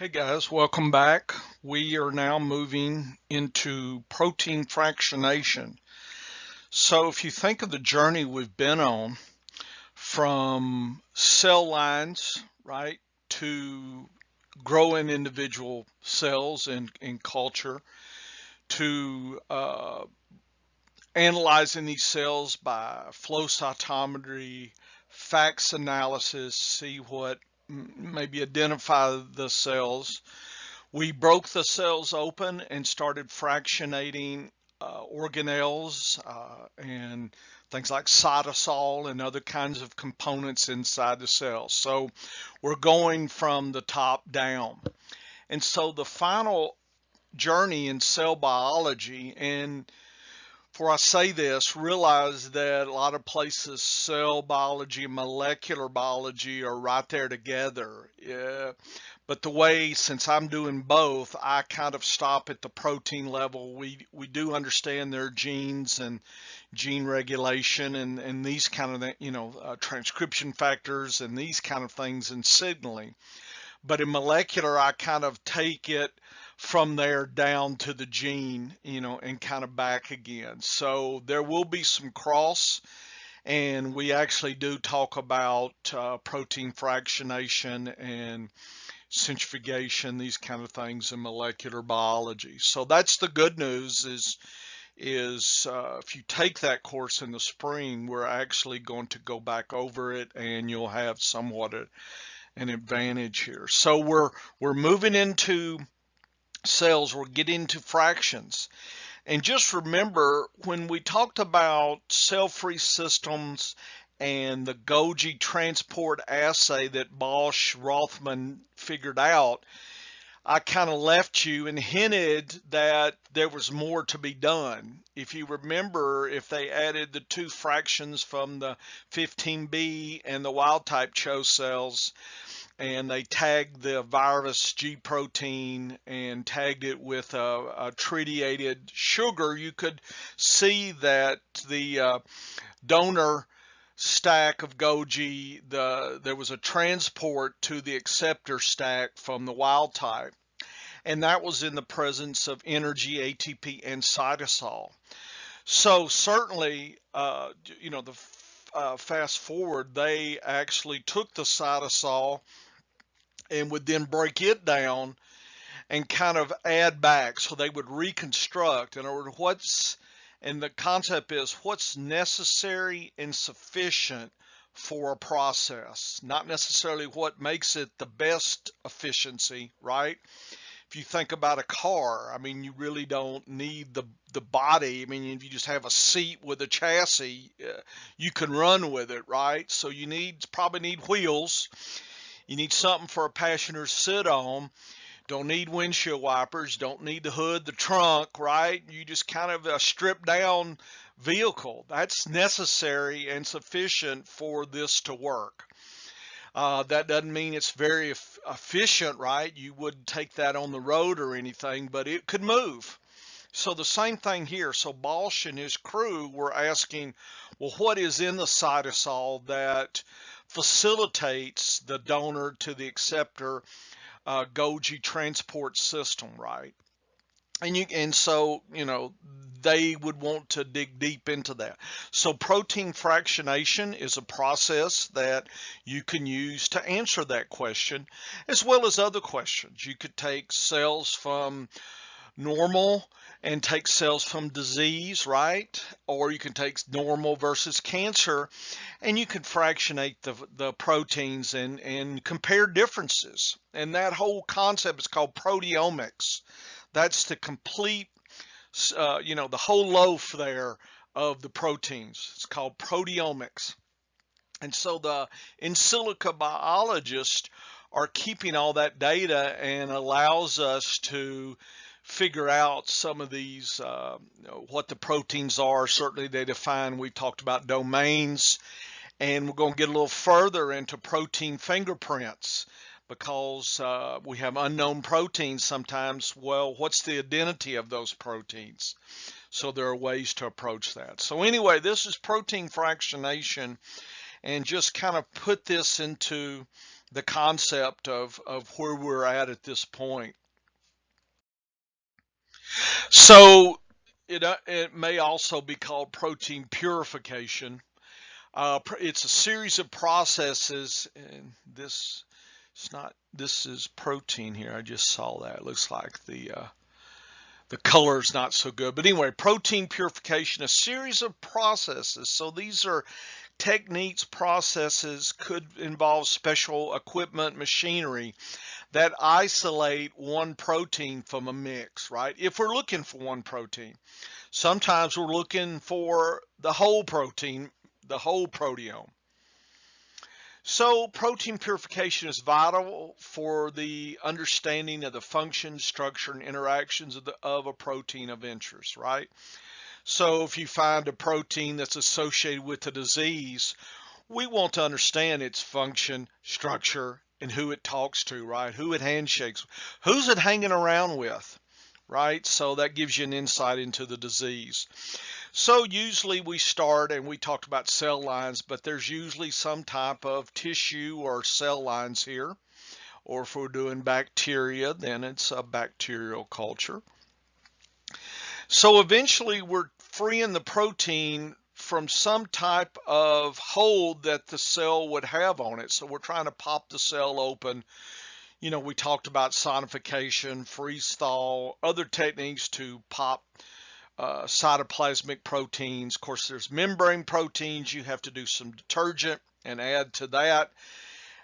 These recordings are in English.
Hey guys, welcome back. We are now moving into protein fractionation. So if you think of the journey we've been on from cell lines, right, to growing individual cells in culture, to analyzing these cells by flow cytometry, FACS analysis, see what maybe identify the cells. We broke the cells open and started fractionating organelles and things like cytosol and other kinds of components inside the cells. So we're going from the top down. And so the final journey in cell biology, and before I say this, realize that a lot of places cell biology and molecular biology are right there together. Yeah. But the way, since I'm doing both, I kind of stop at the protein level. We do understand their genes and gene regulation and these kind of, transcription factors and these kind of things and signaling. But in molecular, I kind of take it from there down to the gene, and kind of back again. So there will be some cross, and we actually do talk about protein fractionation and centrifugation, these kind of things in molecular biology. So that's the good news is if you take that course in the spring, we're actually going to go back over it, and you'll have somewhat an advantage here. So we're moving into cells, we're getting to fractions. And just remember, when we talked about cell-free systems and the Golgi transport assay that Bosch Rothman figured out, I kind of left you and hinted that there was more to be done. If you remember, if they added the two fractions from the 15B and the wild type CHO cells, and they tagged the virus G protein and tagged it with a tritiated sugar, you could see that the donor stack of Golgi, there was a transport to the acceptor stack from the wild type, and that was in the presence of energy, ATP, and cytosol. So certainly, fast forward, they actually took the cytosol and would then break it down and kind of add back. So they would reconstruct. In order, and the concept is what's necessary and sufficient for a process, not necessarily what makes it the best efficiency, right? If you think about a car, I mean, you really don't need the body. I mean, if you just have a seat with a chassis, you can run with it, right? So you probably need wheels. You need something for a passenger to sit on. Don't need windshield wipers. Don't need the hood, the trunk, right? You just kind of a stripped down vehicle. That's necessary and sufficient for this to work. That doesn't mean it's very efficient, right? You wouldn't take that on the road or anything, but it could move. So the same thing here. So Bosch and his crew were asking, well, what is in the cytosol that facilitates the donor to the acceptor Golgi transport system, right? And so they would want to dig deep into that. So protein fractionation is a process that you can use to answer that question, as well as other questions. You could take cells from normal and take cells from disease, right? Or you can take normal versus cancer, and you can fractionate the proteins and compare differences. And that whole concept is called proteomics. That's the complete, the whole loaf there of the proteins. It's called proteomics. And so the in silico biologists are keeping all that data and allows us to figure out some of these, what the proteins are. Certainly they define, we talked about domains, and we're going to get a little further into protein fingerprints because we have unknown proteins sometimes. Well, what's the identity of those proteins? So there are ways to approach that. So anyway, this is protein fractionation, and just kind of put this into the concept of where we're at this point. So it may also be called protein purification. It's a series of processes, and this is protein here. I just saw that. It looks like the color's not so good. But anyway, protein purification, a series of processes. So these are techniques, processes, could involve special equipment, machinery that isolate one protein from a mix, right? If we're looking for one protein, sometimes we're looking for the whole protein, the whole proteome. So protein purification is vital for the understanding of the function, structure, and interactions of a protein of interest, right? So if you find a protein that's associated with a disease, we want to understand its function, structure, and who it talks to, right? Who it handshakes, who's it hanging around with, right? So that gives you an insight into the disease. So usually we start, and we talked about cell lines, but there's usually some type of tissue or cell lines here. Or if we're doing bacteria, then it's a bacterial culture. So eventually we're freeing the protein from some type of hold that the cell would have on it. So we're trying to pop the cell open. We talked about sonification, freeze thaw, other techniques to pop cytoplasmic proteins. Of course, there's membrane proteins. You have to do some detergent and add to that.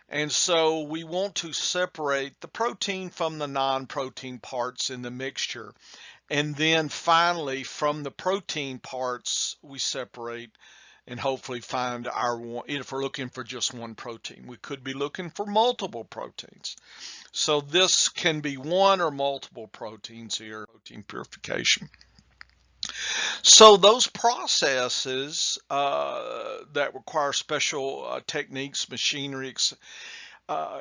And so we want to separate the protein from the non-protein parts in the mixture. And then finally, from the protein parts, we separate and hopefully find our one. If we're looking for just one protein, we could be looking for multiple proteins. So this can be one or multiple proteins here, protein purification. So those processes that require special techniques, machinery,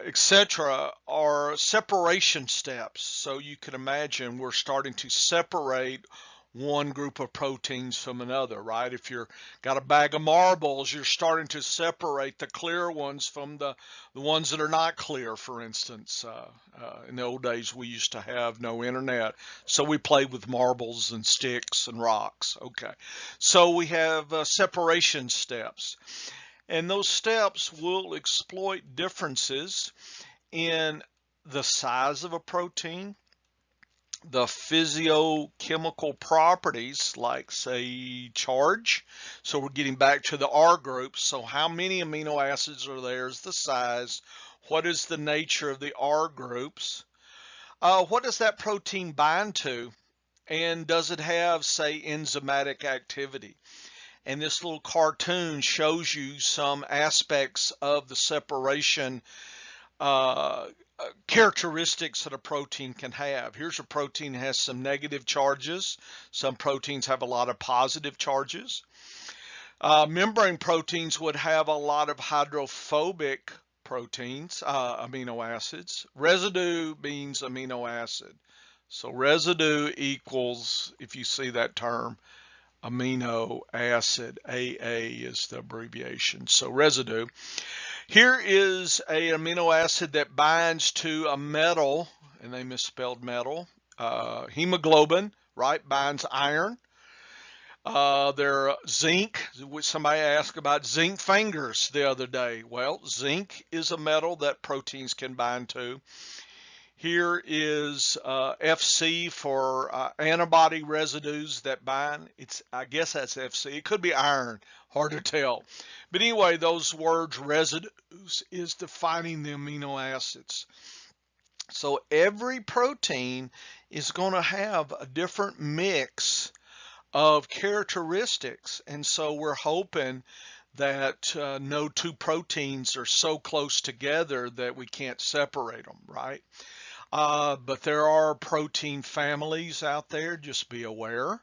etc., are separation steps. So you can imagine we're starting to separate one group of proteins from another, right? If you're got a bag of marbles, you're starting to separate the clear ones from the ones that are not clear, for instance. In the old days, we used to have no internet, so we played with marbles and sticks and rocks. Okay, so we have separation steps. And those steps will exploit differences in the size of a protein, the physiochemical properties, like, say, charge. So we're getting back to the R groups. So how many amino acids are there is the size. What is the nature of the R groups? What does that protein bind to? And does it have, say, enzymatic activity? And this little cartoon shows you some aspects of the separation uh, characteristics that a protein can have. Here's a protein that has some negative charges. Some proteins have a lot of positive charges. Membrane proteins would have a lot of hydrophobic proteins, amino acids. Residue means amino acid. So residue equals, if you see that term, amino acid. AA is the abbreviation. So residue. Here is an amino acid that binds to a metal, and they misspelled metal. Hemoglobin, right, binds iron. There zinc, which somebody asked about zinc fingers the other day. Well, zinc is a metal that proteins can bind to. Here is FC for antibody residues that bind. I guess that's FC. It could be iron, hard to tell. But anyway, those words, residues, is defining the amino acids. So every protein is going to have a different mix of characteristics. And so we're hoping that no two proteins are so close together that we can't separate them, right? But there are protein families out there, just be aware.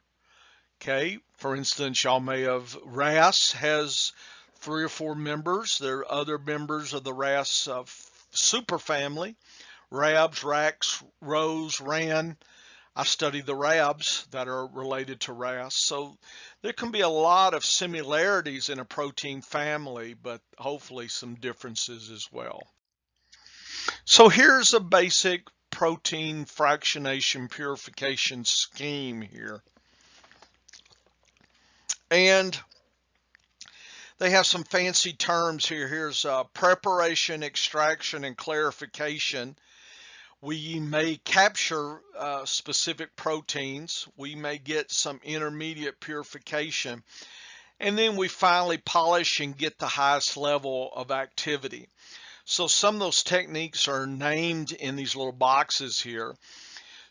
Okay, for instance, y'all may have, RAS has 3 or 4 members. There are other members of the RAS superfamily. RABs, RACs, ROS, RAN. I study the RABs that are related to RAS. So there can be a lot of similarities in a protein family, but hopefully some differences as well. So here's a basic protein fractionation purification scheme here. And they have some fancy terms here. Here's preparation, extraction, and clarification. We may capture specific proteins. We may get some intermediate purification. And then we finally polish and get the highest level of activity. So some of those techniques are named in these little boxes here.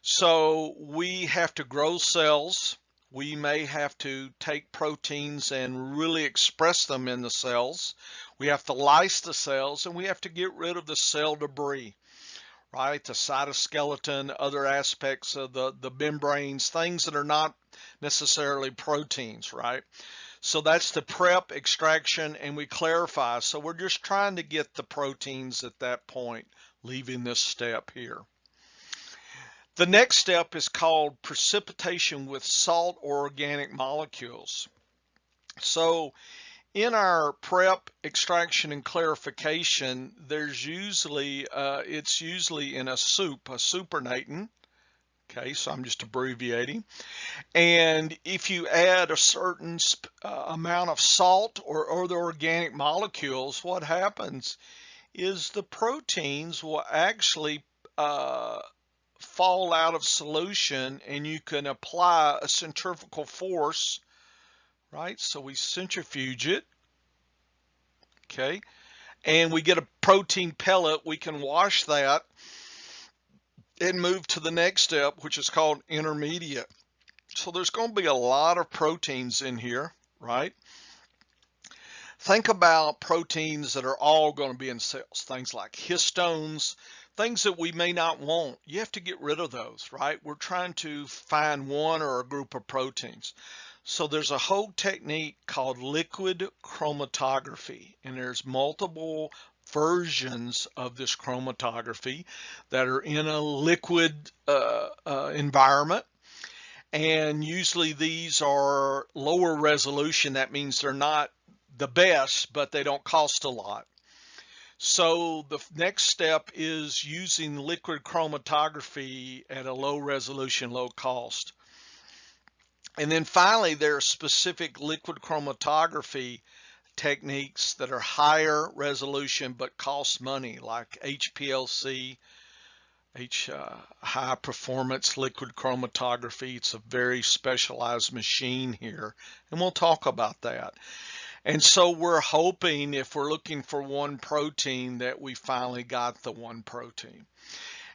So we have to grow cells. We may have to take proteins and really express them in the cells. We have to lyse the cells, and we have to get rid of the cell debris, right? The cytoskeleton, other aspects of the membranes, things that are not necessarily proteins, right? So that's the prep, extraction, and we clarify. So we're just trying to get the proteins at that point, leaving this step here. The next step is called precipitation with salt or organic molecules. So in our prep, extraction, and clarification, there's usually, it's usually in a soup, a supernatant. Okay, so I'm just abbreviating. And if you add a certain amount of salt or the organic molecules, what happens is the proteins will actually fall out of solution, and you can apply a centrifugal force, right? So we centrifuge it, okay, and we get a protein pellet. We can wash that and move to the next step, which is called intermediate. So there's going to be a lot of proteins in here, right? Think about proteins that are all going to be in cells, things like histones, things that we may not want. You have to get rid of those, right? We're trying to find one or a group of proteins. So there's a whole technique called liquid chromatography, and there's multiple versions of this chromatography that are in a liquid environment. And usually these are lower resolution. That means they're not the best, but they don't cost a lot. So the next step is using liquid chromatography at a low resolution, low cost. And then finally, there are specific liquid chromatography techniques that are higher resolution but cost money, like HPLC, high performance liquid chromatography. It's a very specialized machine here, and we'll talk about that. And so we're hoping, if we're looking for one protein, that we finally got the one protein.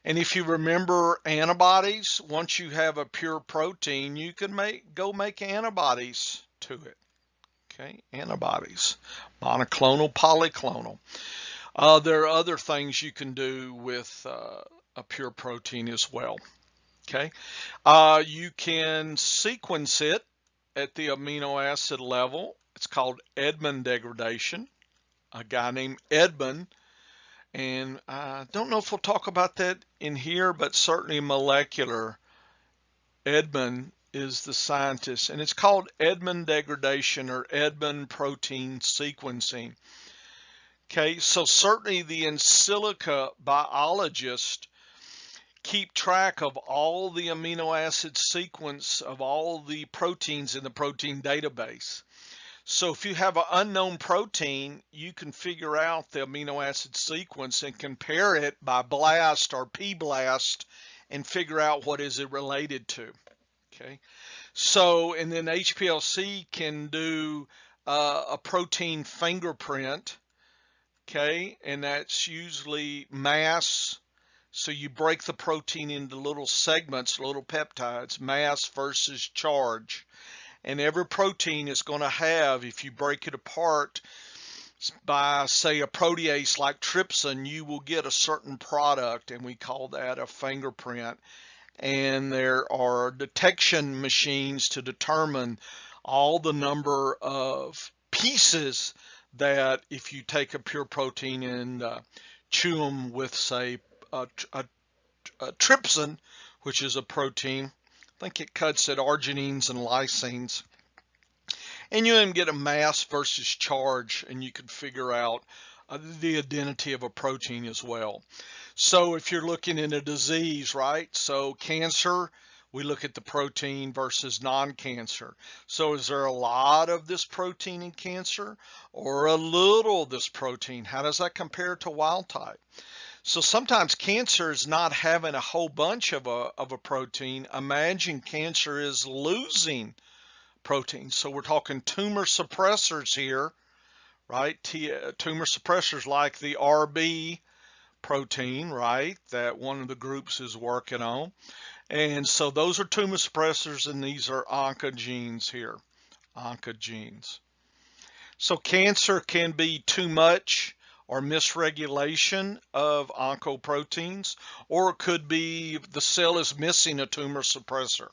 And if you remember antibodies, once you have a pure protein, you can go make antibodies to it. Okay, antibodies, monoclonal, polyclonal. There are other things you can do with a pure protein as well. Okay, you can sequence it at the amino acid level. It's called Edmond degradation. A guy named Edmond, and I don't know if we'll talk about that in here, but certainly molecular. Edmond is the scientist, and it's called Edmond degradation or Edmond protein sequencing. Okay, so certainly the in silico biologists keep track of all the amino acid sequence of all the proteins in the protein database. So if you have an unknown protein, you can figure out the amino acid sequence and compare it by BLAST or p-BLAST and figure out what is it related to. Okay, so and then HPLC can do a protein fingerprint. Okay, and that's usually mass. So you break the protein into little segments, little peptides, mass versus charge. And every protein is going to have, if you break it apart by, say, a protease like trypsin, you will get a certain product, and we call that a fingerprint. And there are detection machines to determine all the number of pieces that, if you take a pure protein and chew them with, say, a trypsin, which is a protein, I think it cuts at arginines and lysines, and you then get a mass versus charge, and you can figure out the identity of a protein as well. So if you're looking in a disease, right? So cancer, we look at the protein versus non-cancer. So is there a lot of this protein in cancer or a little of this protein? How does that compare to wild type? So sometimes cancer is not having a whole bunch of a protein. Imagine cancer is losing protein. So we're talking tumor suppressors here, right? Tumor suppressors like the RB protein, right? That one of the groups is working on. And so those are tumor suppressors, and these are oncogenes here, oncogenes. So cancer can be too much or misregulation of oncoproteins, or it could be the cell is missing a tumor suppressor.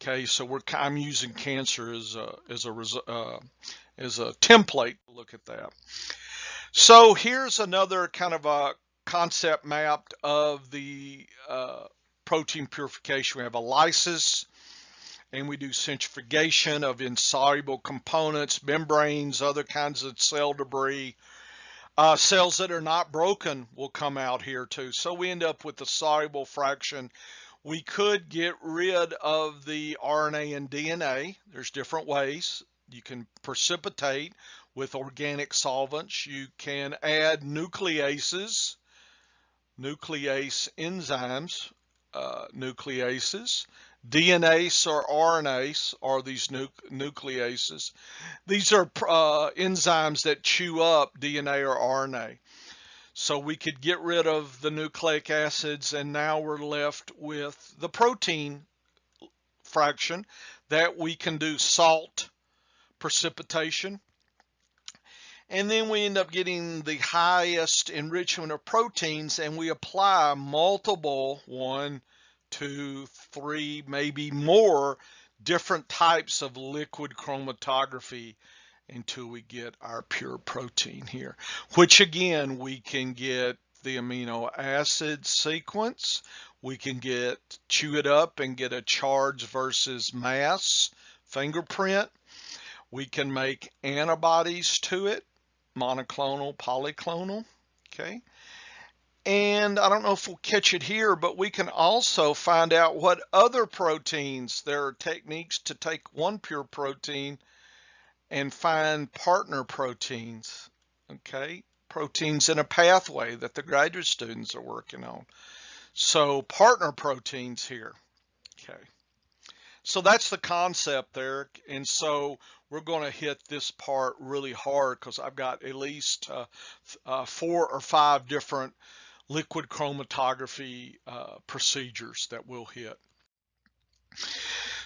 Okay, so I'm using cancer as a template to look at that. So here's another kind of a concept mapped of the protein purification. We have a lysis, and we do centrifugation of insoluble components, membranes, other kinds of cell debris. Cells that are not broken will come out here too. So we end up with the soluble fraction. We could get rid of the RNA and DNA. There's different ways. You can precipitate with organic solvents. You can add nucleases, nuclease enzymes, nucleases. DNase or RNase are these nucleases. These are enzymes that chew up DNA or RNA. So we could get rid of the nucleic acids, and now we're left with the protein fraction that we can do salt precipitation. And then we end up getting the highest enrichment of proteins, and we apply multiple, 1, 2, 3, maybe more different types of liquid chromatography until we get our pure protein here, which again, we can get the amino acid sequence. We can chew it up and get a charge versus mass fingerprint. We can make antibodies to it, monoclonal, polyclonal, okay? And I don't know if we'll catch it here, but we can also find out what other proteins, there are techniques to take one pure protein and find partner proteins, okay? Proteins in a pathway that the graduate students are working on. So partner proteins here, okay? So that's the concept there. And so we're going to hit this part really hard because I've got at least 4 or 5 different liquid chromatography procedures that we'll hit.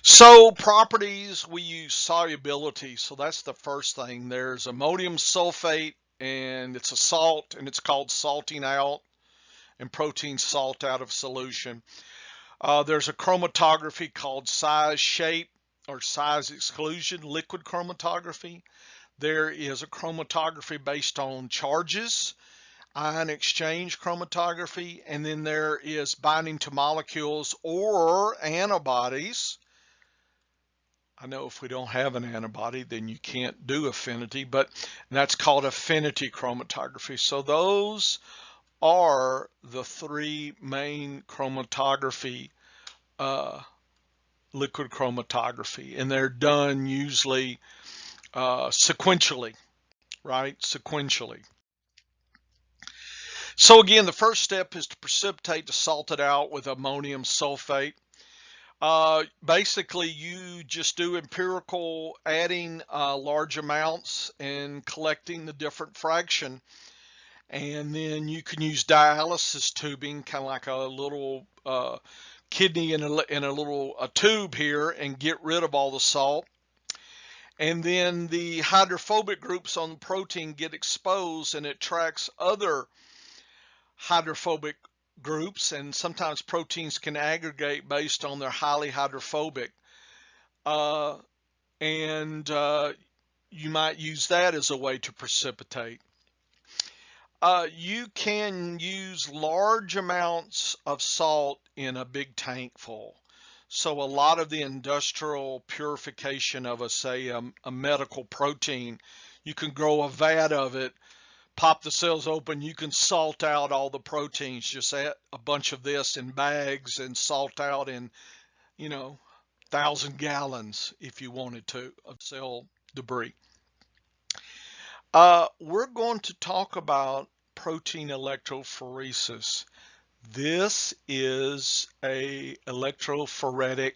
So properties, we use solubility. So that's the first thing. There's ammonium sulfate, and it's a salt, and it's called salting out, and proteins salt out of solution. There's a chromatography called size shape or size exclusion, liquid chromatography. There is a chromatography based on charges, ion exchange chromatography, and then there is binding to molecules or antibodies. I know if we don't have an antibody, then you can't do affinity, but that's called affinity chromatography. So those are the 3 main chromatography, liquid chromatography, and they're done usually sequentially, right? Sequentially. So again, the first step is to precipitate to salt it out with ammonium sulfate. Basically, you just do empirical adding large amounts and collecting the different fraction. And then you can use dialysis tubing, kind of like a little kidney in a little tube here, and get rid of all the salt. And then the hydrophobic groups on the protein get exposed, and it tracks other hydrophobic groups, and sometimes proteins can aggregate based on their highly hydrophobic. You might use that as a way to precipitate. You can use large amounts of salt in a big tank full. So a lot of the industrial purification of say a medical protein, you can grow a vat of it, pop the cells open, you can salt out all the proteins. Just add a bunch of this in bags and salt out in, 1,000 gallons if you wanted to of cell debris. We're going to talk about protein electrophoresis. This is a electrophoretic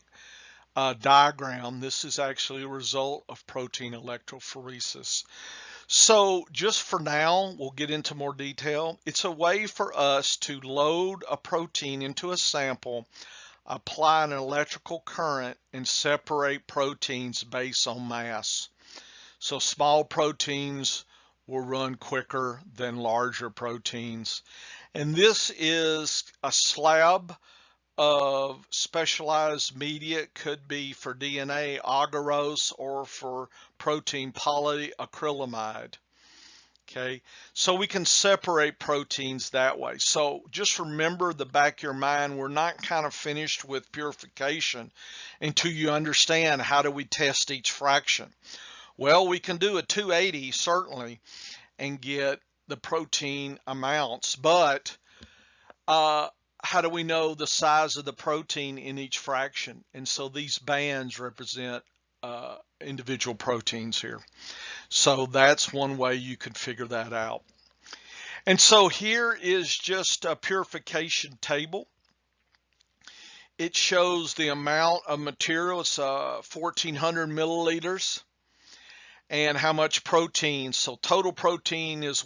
diagram. This is actually a result of protein electrophoresis. So just for now, we'll get into more detail. It's a way for us to load a protein into a sample, apply an electrical current, and separate proteins based on mass. So small proteins will run quicker than larger proteins. And this is a slab of specialized media. It could be for DNA agarose or for protein polyacrylamide. Okay, so we can separate proteins that way. So just remember the back of your mind, we're not kind of finished with purification until you understand how do we test each fraction. Well, we can do a 280 certainly and get the protein amounts, but how do we know the size of the protein in each fraction? And so these bands represent individual proteins here. So that's one way you could figure that out. And so here is just a purification table. It shows the amount of material. It's 1,400 milliliters. And how much protein. So total protein is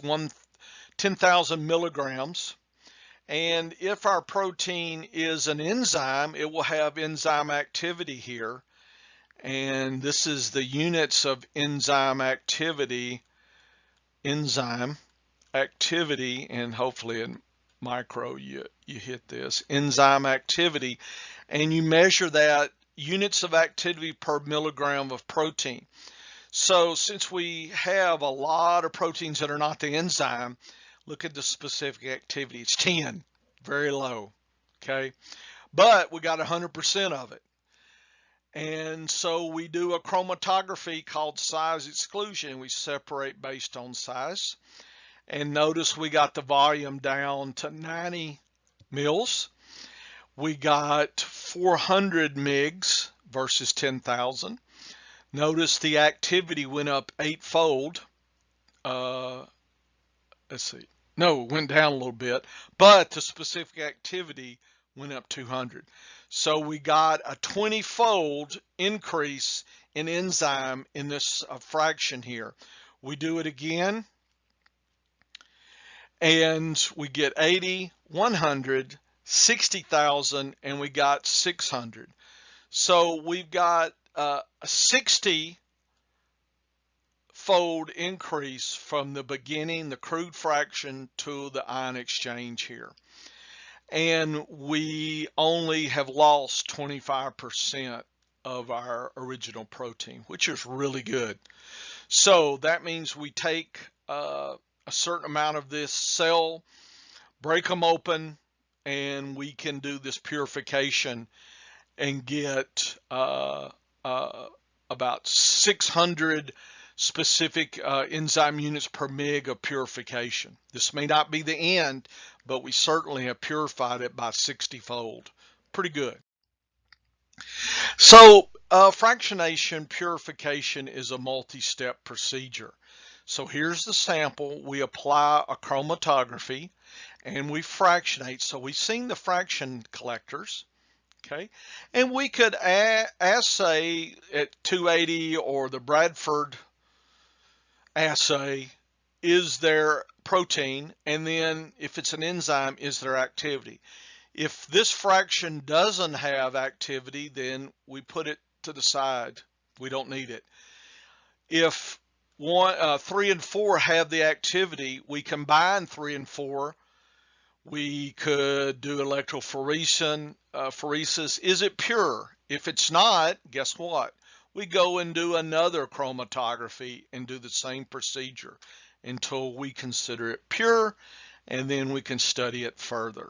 10,000 milligrams. And if our protein is an enzyme, it will have enzyme activity here. And this is the units of enzyme activity, and hopefully in micro you hit this, enzyme activity, and you measure that units of activity per milligram of protein. So since we have a lot of proteins that are not the enzyme, look at the specific activity. It's 10, very low, okay? But we got 100% of it. And so we do a chromatography called size exclusion. We separate based on size. And notice we got the volume down to 90 mils. We got 400 mgs versus 10,000. Notice the activity went up 8-fold. Let's see. No, it went down a little bit, but the specific activity went up 200. So we got a 20-fold increase in enzyme in this fraction here. We do it again, and we get 80, 100, 60,000, and we got 600. So we've got a 60-fold increase from the beginning, the crude fraction, to the ion exchange here. And we only have lost 25% of our original protein, which is really good. So that means we take a certain amount of this cell, break them open, and we can do this purification and get about 600 specific enzyme units per mg of purification. This may not be the end, but we certainly have purified it by 60-fold. Pretty good. So fractionation purification is a multi-step procedure. So here's the sample. We apply a chromatography and we fractionate. So we've seen the fraction collectors. Okay, and we could assay at 280 or the Bradford assay, is there protein, and then if it's an enzyme, is there activity? If this fraction doesn't have activity, then we put it to the side. We don't need it. If 3 and 4 have the activity, we combine 3 and 4. We could do electrophoresis. Is it pure? If it's not, guess what? We go and do another chromatography and do the same procedure until we consider it pure, and then we can study it further.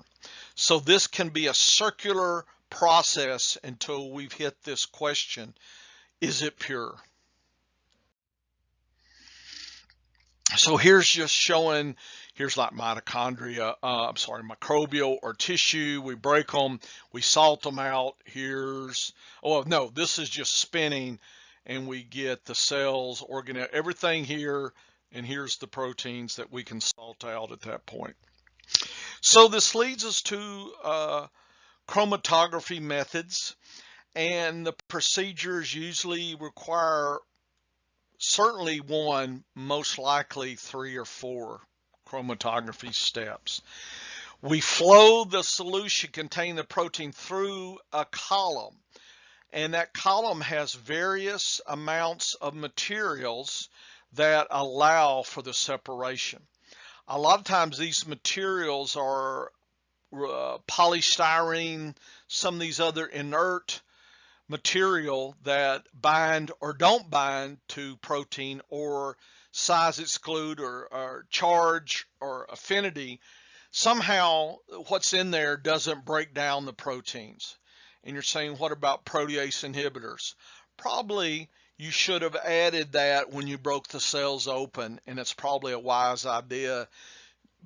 So this can be a circular process until we've hit this question, is it pure? So here's just showing, here's like mitochondria, I'm sorry, microbial or tissue. We break them, we salt them out. Here's, oh no, this is just spinning, and we get the cells, organelle, everything here, and here's the proteins that we can salt out at that point. So this leads us to chromatography methods, and the procedures usually require certainly one, most likely 3 or 4 chromatography steps. We flow the solution containing the protein through a column, and that column has various amounts of materials that allow for the separation. A lot of times these materials are polystyrene, some of these other inert material that bind or don't bind to protein, or size exclude, or charge or affinity. Somehow what's in there doesn't break down the proteins. And you're saying, what about protease inhibitors? Probably you should have added that when you broke the cells open, and it's probably a wise idea,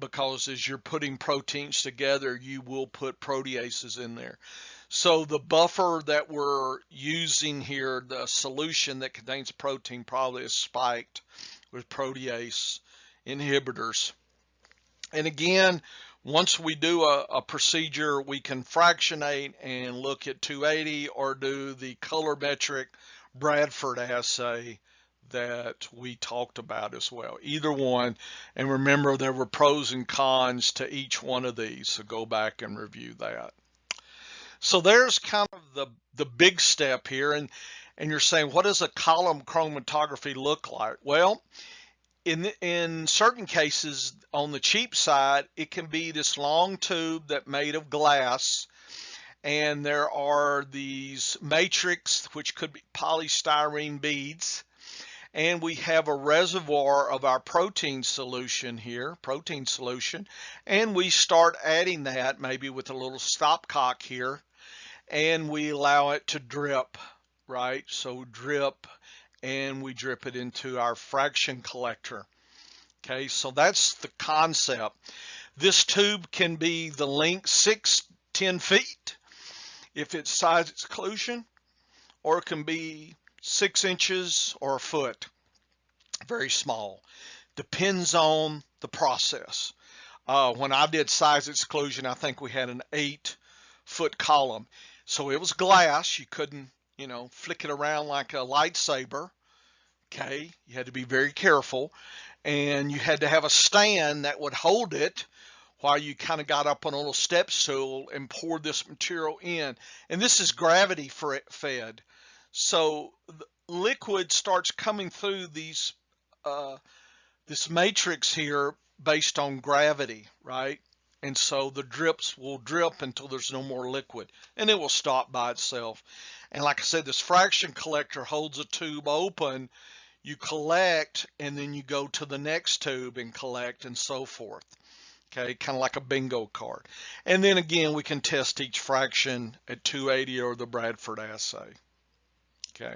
because as you're putting proteins together, you will put proteases in there. So the buffer that we're using here, the solution that contains protein, probably is spiked with protease inhibitors. And again, once we do a procedure, we can fractionate and look at 280, or do the colorimetric Bradford assay that we talked about as well. Either one. And remember, there were pros and cons to each one of these, so go back and review that. So there's kind of the big step here, and you're saying, what does a column chromatography look like? Well, in certain cases, on the cheap side, it can be this long tube that made of glass, and there are these matrix, which could be polystyrene beads, and we have a reservoir of our protein solution here, and we start adding that maybe with a little stopcock here, and we allow it to drip, right? So drip, and we drip it into our fraction collector. Okay, so that's the concept. This tube can be the length 6-10 feet if it's size exclusion, or it can be 6 inches or a foot, very small. Depends on the process. When I did size exclusion, I think we had an 8-foot column. So it was glass. You couldn't, flick it around like a lightsaber. Okay, you had to be very careful, and you had to have a stand that would hold it while you kind of got up on a little step stool and poured this material in. And this is gravity fed. So the liquid starts coming through these this matrix here based on gravity, right? And so the drips will drip until there's no more liquid, and it will stop by itself. And like I said, this fraction collector holds a tube open. You collect, and then you go to the next tube and collect, and so forth. Okay, kind of like a bingo card. And then again, we can test each fraction at 280 or the Bradford assay. Okay.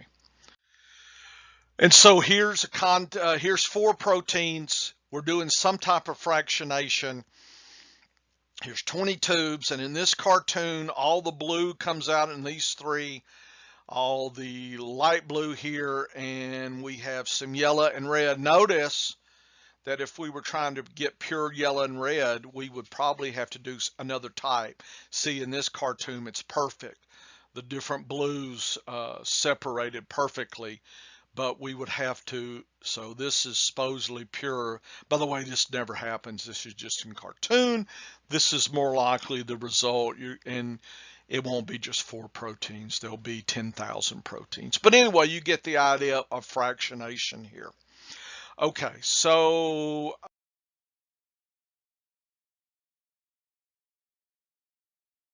And so here's here's 4 proteins. We're doing some type of fractionation. Here's 20 tubes, and in this cartoon, all the blue comes out in these 3, all the light blue here, and we have some yellow and red. Notice that if we were trying to get pure yellow and red, we would probably have to do another type. See, in this cartoon, it's perfect. The different blues separated perfectly, but we would have to, so this is supposedly pure. By the way, this never happens. This is just in cartoon. This is more likely the result, and it won't be just 4 proteins. There'll be 10,000 proteins. But anyway, you get the idea of fractionation here. Okay, so